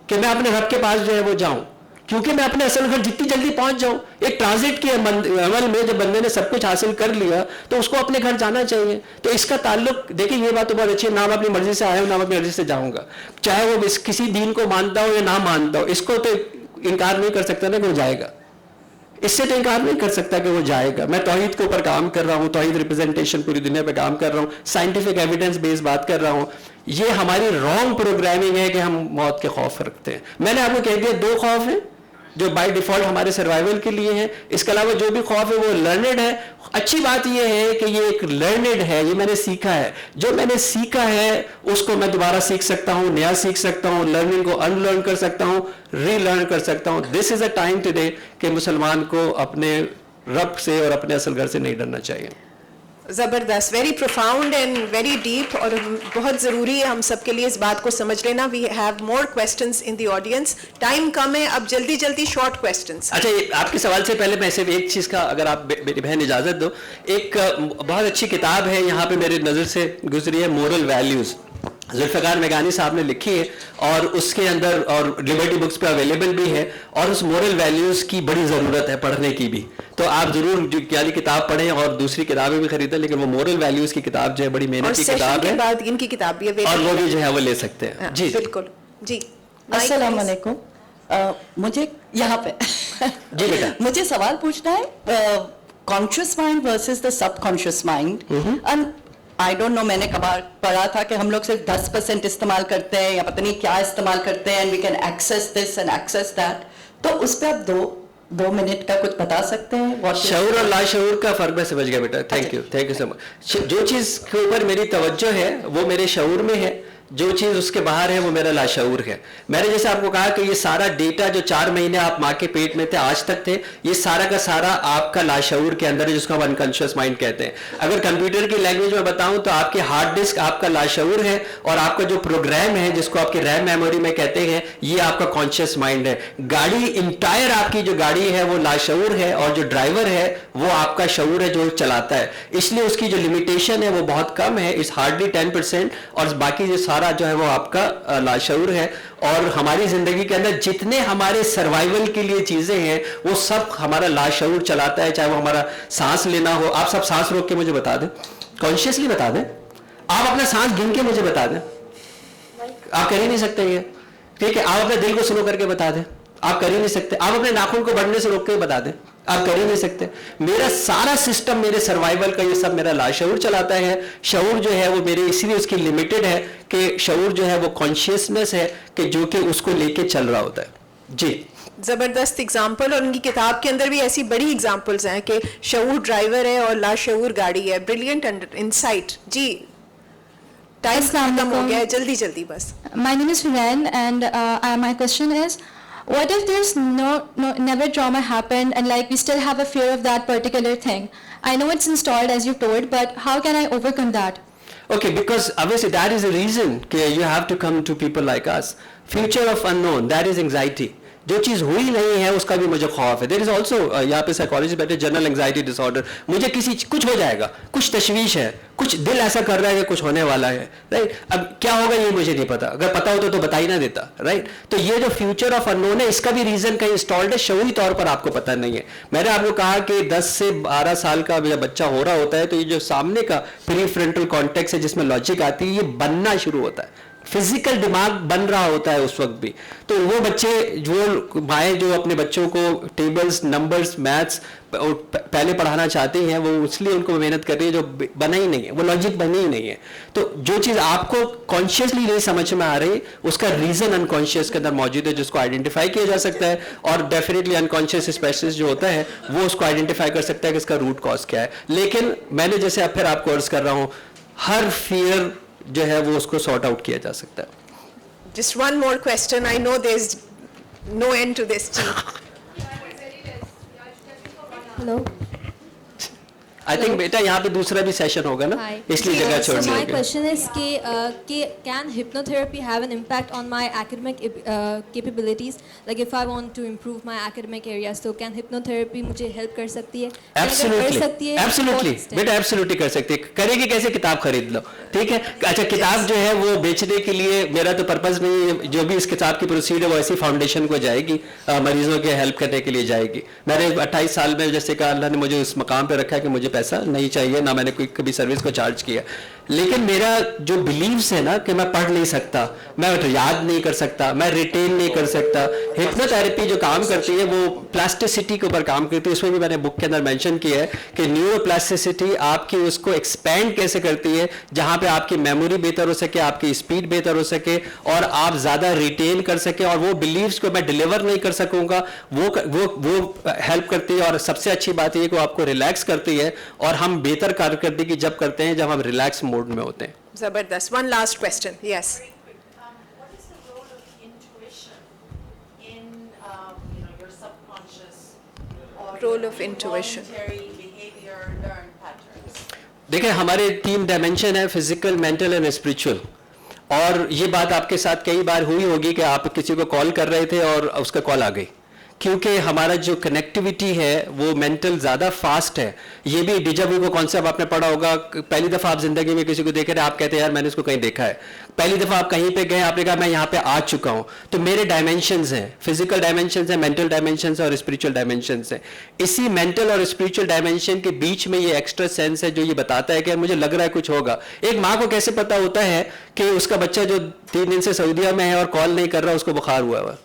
Speaker 2: कि मैं अपने रब के पास जो है वो जाऊं, क्योंकि मैं अपने असल घर जितनी जल्दी पहुंच जाऊं। एक ट्रांजिट के अमल में जब बंदे ने सब कुछ हासिल कर लिया तो उसको अपने घर जाना चाहिए। तो इसका ताल्लुक देखिए, ये बात तो बहुत अच्छी है, ना मैं अपनी मर्जी से आया हूं ना मैं अपनी मर्जी से जाऊंगा, चाहे वो किसी दीन को मानता हो या ना मानता हो। इसको तो इनकार नहीं कर सकता ना कि वो जाएगा, इससे तो इनकार नहीं कर सकता कि वो जाएगा। मैं तौहीद के ऊपर काम कर रहा हूँ, तौहीद रिप्रेजेंटेशन पूरी दुनिया पे काम कर रहा हूँ, साइंटिफिक एविडेंस बेस्ड बात कर रहा हूँ। ये हमारी रॉन्ग प्रोग्रामिंग है कि हम मौत के खौफ रखते हैं। मैंने आपको कह दिया 2 खौफ हैं जो बाय डिफॉल्ट हमारे सर्वाइवल के लिए है। इसके अलावा जो भी खौफ है वो लर्नेड है। अच्छी बात यह है कि ये एक लर्नेड है, ये मैंने सीखा है। जो मैंने सीखा है उसको मैं दोबारा सीख सकता हूँ, नया सीख सकता हूँ, लर्निंग को अनलर्न कर सकता हूँ, रीलर्न कर सकता हूँ। This is a time today कि मुसलमान को अपने रब से और अपने असल घर से नहीं डरना चाहिए।
Speaker 1: ज़बरदस्त, very profound and very deep, और बहुत ज़रूरी है हम सब के लिए इस बात को समझ लेना। We have more questions in the audience, time कम है, अब जल्दी जल्दी शॉर्ट क्वेश्चंस।
Speaker 2: अच्छा, आपके सवाल से पहले मैं सिर्फ एक चीज़ का, अगर आप मेरी बहन इजाज़त दो, एक बहुत अच्छी किताब है यहाँ पे मेरी नज़र से गुजरी है, मोरल वैल्यूज़। ज़ुल्फ़िकार मेघानी साहब ने लिखी है, और उसके अंदर और लिबर्टी बुक्स पे अवेलेबल भी है, और उस मोरल वैल्यूज़ की बड़ी ज़रूरत है पढ़ने की भी। तो आप ज़रूर वाली किताब पढ़ें और दूसरी किताबें भी खरीदें, लेकिन वो मोरल वैल्यूज़ की किताब जो है बड़ी मेहनत की किताब है,
Speaker 1: बाद इनकी किताब भी
Speaker 2: और वो भी जो है वो ले सकते हैं। जी
Speaker 1: बिल्कुल जी।
Speaker 7: अस्सलाम वालेकुम। मुझे यहाँ पे
Speaker 2: जी बेटा,
Speaker 7: मुझे सवाल पूछना है, conscious mind versus the subconscious mind. And I don't know, मैंने कबार पढ़ा था कि हम लोग सिर्फ 10% इस्तेमाल करते हैं या पता नहीं क्या इस्तेमाल करते हैं, and we can access this and access that. तो उस पर आप दो मिनट का कुछ बता सकते हैं?
Speaker 2: शऊर और लाशऊर का फर्क मैं समझ गया बेटा, थैंक यू सो मच। जो चीज़ के ऊपर मेरी तवज्जो है वो मेरे शऊर में है, जो चीज़ उसके बाहर है वो मेरा लाशऊर है। मैंने जैसे आपको कहा कि ये सारा डेटा जो 4 महीने आप माँ के पेट में थे आज तक थे, ये सारा का सारा आपका लाशऊर के अंदर है, जिसको हम अनकॉन्शियस माइंड कहते हैं। अगर कंप्यूटर की लैंग्वेज में बताऊं तो आपके हार्ड डिस्क आपका लाशऊर है, और आपका जो प्रोग्राम है जिसको आपके रैम मेमोरी में कहते हैं, ये आपका कॉन्शियस माइंड है। गाड़ी इंटायर आपकी जो गाड़ी है वो लाशऊर है, और जो ड्राइवर है वो आपका शऊर है जो चलाता है। इसलिए उसकी जो लिमिटेशन है वो बहुत कम है, इट्स हार्डली 10%, और बाकी जो सारा जो है वो आपका लाशऊर है। और हमारी जिंदगी के अंदर जितने हमारे सर्वाइवल के लिए चीजें हैं वो सब हमारा लाशऊर चलाता है, चाहे वो हमारा सांस लेना हो। आप सब सांस रोक के मुझे बता दें, कॉन्शियसली बता दें, आप अपना सांस गिन के मुझे बता दें। आप कर ही नहीं सकते ये, ठीक है। आप अपने दिल को स्लो करके बता दें, आप कर ही नहीं सकते। आप अपने नाखून को बढ़ने से रोक के बता दें, आप कर ही नहीं सकते। मेरा सारा सिस्टम, मेरे सर्वाइवल का ये सब मेरा लाशऊर चलाता है। शऊर जो है वो मेरे इसीलिए उसकी लिमिटेड है कि शऊर जो है वो कॉन्शियसनेस है कि जो कि उसको लेके चल रहा होता है। जी,
Speaker 1: जबरदस्त एग्जाम्पल, और उनकी किताब के अंदर भी ऐसी बड़ी एग्जाम्पल्स हैं कि शऊर ड्राइवर है और लाशऊर गाड़ी है। Brilliant insight. जी, टाइम खत्म हो गया है, जल्दी जल्दी बस।
Speaker 8: My name is Hiren, and my question is, what if there's never trauma happened, and like we still have a fear of that particular thing? I know it's installed as you told, but how can I overcome that?
Speaker 2: Okay, because obviously that is the reason you have to come to people like us. Future of unknown, that is anxiety. जो चीज़ हुई नहीं है उसका भी मुझे खौफ है। There is also यहाँ पे साइकोलॉजी बैठे, जनरल एंग्जाइटी डिसऑर्डर। मुझे कुछ हो जाएगा, कुछ तशवीश है, कुछ दिल ऐसा कर रहा है कि कुछ होने वाला है, राइट। अब क्या होगा ये मुझे नहीं पता, अगर पता होता तो बता ही ना देता, राइट। तो ये जो फ्यूचर ऑफ अननोन है, इसका भी रीजन कहीं इंस्टॉल्ड है, शऊरी तौर पर आपको पता नहीं है। मैंने आपको कहा कि 10 से 12 साल का जब बच्चा हो रहा होता है तो ये जो सामने का प्रीफ्रंटल कॉर्टेक्स है जिसमें लॉजिक आती है, ये बनना शुरू होता है, फिजिकल दिमाग बन रहा होता है उस वक्त भी। तो वो बच्चे, जो माएँ जो अपने बच्चों को टेबल्स, नंबर्स, मैथ्स पहले पढ़ाना चाहती हैं, वो इसलिए उनको मेहनत कर रही है जो बना ही नहीं है, वो लॉजिक बनी ही नहीं है। तो जो चीज़ आपको कॉन्शियसली नहीं समझ में आ रही, उसका रीजन अनकॉन्शियस के अंदर मौजूद है, जिसको आइडेंटिफाई किया जा सकता है। और डेफिनेटली अनकॉन्शियस स्पेशलिस्ट जो होता है वो उसको आइडेंटिफाई कर सकता है कि इसका रूट कॉज क्या है। लेकिन मैंने जैसे अब फिर आपको अर्ज कर रहा हूँ, हर फियर जो है वो उसको सॉर्ट आउट किया जा सकता है।
Speaker 1: Just one more question. I know there's no end to this.
Speaker 8: Hello.
Speaker 2: I think बेटा यहाँ पे दूसरा भी सेशन होगा ना, इसलिए जगह छोड़
Speaker 8: So my
Speaker 2: देंगे।
Speaker 8: question is can hypnotherapy have an impact on my academic capabilities? Like if I want to improve my academic area, so can hypnotherapy मुझे help कर सकती है?
Speaker 2: एब्सोल्युटली, एब्सोल्युटली बेटा, एब्सोल्युटली कर सकती है। करेगी कैसे? किताब खरीद लो, ठीक है। अच्छा, किताब जो है वो बेचने के लिए मेरा तो पर्पज नहीं है। जो भी इस किताब की प्रोसीड है वो ऐसी फाउंडेशन को जाएगी, मरीजों के हेल्प करने के लिए जाएगी। मैंने 28 साल में जैसे कहा, अल्लाह ने मुझे इस मकाम पे रखा है कि मुझे पैसा नहीं चाहिए, ना मैंने कोई कभी सर्विस को चार्ज किया। लेकिन मेरा जो बिलीव्स है ना कि मैं पढ़ नहीं सकता, मैं याद नहीं कर सकता, मैं रिटेन नहीं कर सकता। हिप्नोथेरेपी जो काम करती है वो प्लास्टिसिटी के ऊपर काम करती है। उसमें भी मैंने बुक के अंदर मेंशन किया है कि न्यूरोप्लास्टिसिटी आपकी उसको एक्सपैंड कैसे करती है, जहां पे आपकी मेमोरी बेहतर हो सके, आपकी स्पीड बेहतर हो सके और आप ज्यादा रिटेन कर सके, और वो बिलीव्स को मैं डिलीवर नहीं कर सकूंगा, वो हेल्प करती है। और सबसे अच्छी बात यह कि वो आपको रिलैक्स करती है, और हम बेहतर कारकर्दगी जब करते हैं जब हम रिलैक्स मोड में होते हैं।
Speaker 1: जबरदस्त। One last question. Yes.
Speaker 9: What is the role of intuition in your subconscious or
Speaker 1: Role of intuition.
Speaker 9: voluntary behavior learned patterns?
Speaker 2: देखिए, हमारे 3 डायमेंशन है, फिजिकल, मेंटल एंड स्पिरिचुअल। और ये बात आपके साथ कई बार हुई होगी कि आप किसी को कॉल कर रहे थे और उसका कॉल आ गई, क्योंकि हमारा जो कनेक्टिविटी है वो मेंटल ज़्यादा फास्ट है। ये भी डिजावू का कॉन्सेप्ट आपने पढ़ा होगा, पहली दफ़ा आप जिंदगी में किसी को देख रहे हैं, आप कहते हैं यार मैंने इसको कहीं देखा है। पहली दफ़ा आप कहीं पे गए, आपने कहा मैं यहाँ पे आ चुका हूँ। तो मेरे डायमेंशंस हैं, फिजिकल डायमेंशंस हैं, मेंटल डायमेंशंस और स्पिरिचुअल डायमेंशंस हैं। इसी मेंटल और स्पिरिचुअल डायमेंशन के बीच में ये एक्स्ट्रा सेंस है जो ये बताता है कि मुझे लग रहा है कुछ होगा। एक माँ को कैसे पता होता है कि उसका बच्चा जो 3 दिन से सऊदीया में है और कॉल नहीं कर रहा, उसको बुखार हुआ है,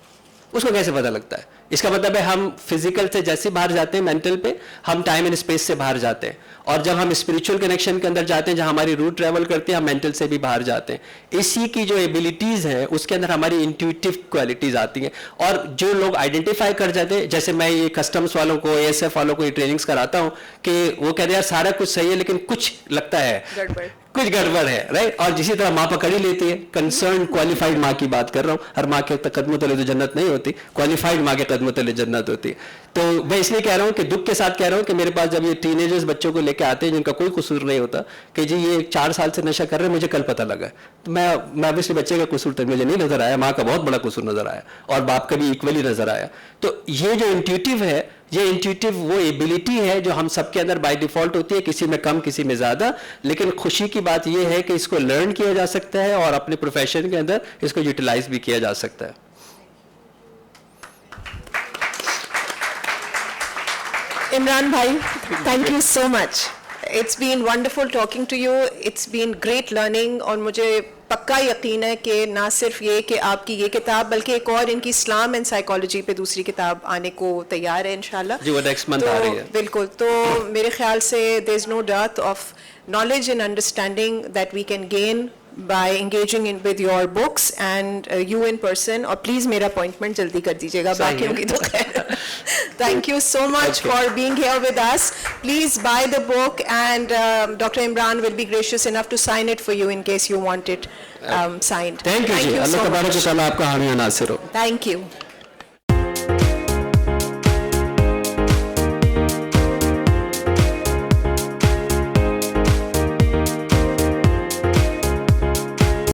Speaker 2: उसको कैसे पता लगता है? इसका मतलब है हम फिजिकल से जैसे बाहर जाते हैं मेंटल पे, हम टाइम एंड स्पेस से बाहर जाते हैं, और जब हम स्पिरिचुअल कनेक्शन के अंदर जाते हैं जहां हमारी रूट ट्रेवल करती है, हम मेंटल से भी बाहर जाते हैं। इसी की जो एबिलिटीज हैं उसके अंदर हमारी इंट्यूटिव क्वालिटीज आती हैं, और जो लोग आइडेंटिफाई कर जाते हैं, जैसे मैं ये कस्टम्स वालों को, ASF वालों को ये ट्रेनिंग्स कराता हूँ कि वो कहते हैं यार सारा कुछ सही है लेकिन कुछ लगता है कुछ गड़बड़ है, राइट। और जिसी तरह माँ पकड़ ही लेती है, कंसर्न क्वालिफाइड माँ की बात कर रहा हूँ, हर माँ के कदमों तले तो जन्नत नहीं होती, क्वालिफाइड माँ के कदमों तले जन्नत होती है। तो मैं इसलिए कह रहा हूँ कि दुख के साथ कह रहा हूँ कि मेरे पास जब ये टीनेजर्स बच्चों को लेकर आते हैं जिनका कोई कसूर नहीं होता कि जी ये 4 साल से नशा कर रहे हैं, मुझे कल पता लगा, तो मैं ऑब्वियसली बच्चे का कसूर तो मुझे नहीं नजर आया, माँ का बहुत बड़ा कसूर नजर आया और बाप का भी इक्वली नजर आया। तो ये जो इंट्यूटिव है, ये इंट्यूटिव वो एबिलिटी है जो हम सबके अंदर बाय डिफॉल्ट होती है, किसी में कम किसी में ज्यादा, लेकिन खुशी की बात ये है कि इसको लर्न किया जा सकता है और अपने प्रोफेशन के अंदर इसको यूटिलाइज भी किया जा सकता है।
Speaker 1: Imran bhai, thank you so much. It's been wonderful talking to you. It's been great learning और मुझे पक्का यकीन है कि ना सिर्फ ये कि आपकी ये किताब बल्कि एक और इनकी इस्लाम एंड साइकोलॉजी पे दूसरी किताब आने को तैयार है इंशाल्लाह।
Speaker 2: जी वो नेक्स्ट मंथ आ रही है।
Speaker 1: बिल्कुल, तो मेरे ख्याल से there is no dearth of knowledge and understanding that we can gain by engaging in with your books and you in person, और please मेरा appointment जल्दी कर दीजिएगा, बाकियों की तो खैर। Thank you so much for being here with us. Please buy the book and Dr. Imran will be gracious enough to sign it for you in case you want it signed.
Speaker 2: Thank you जी, अल्लाह तबारक व तआला आपका हामी नासिर हो।
Speaker 1: Thank you.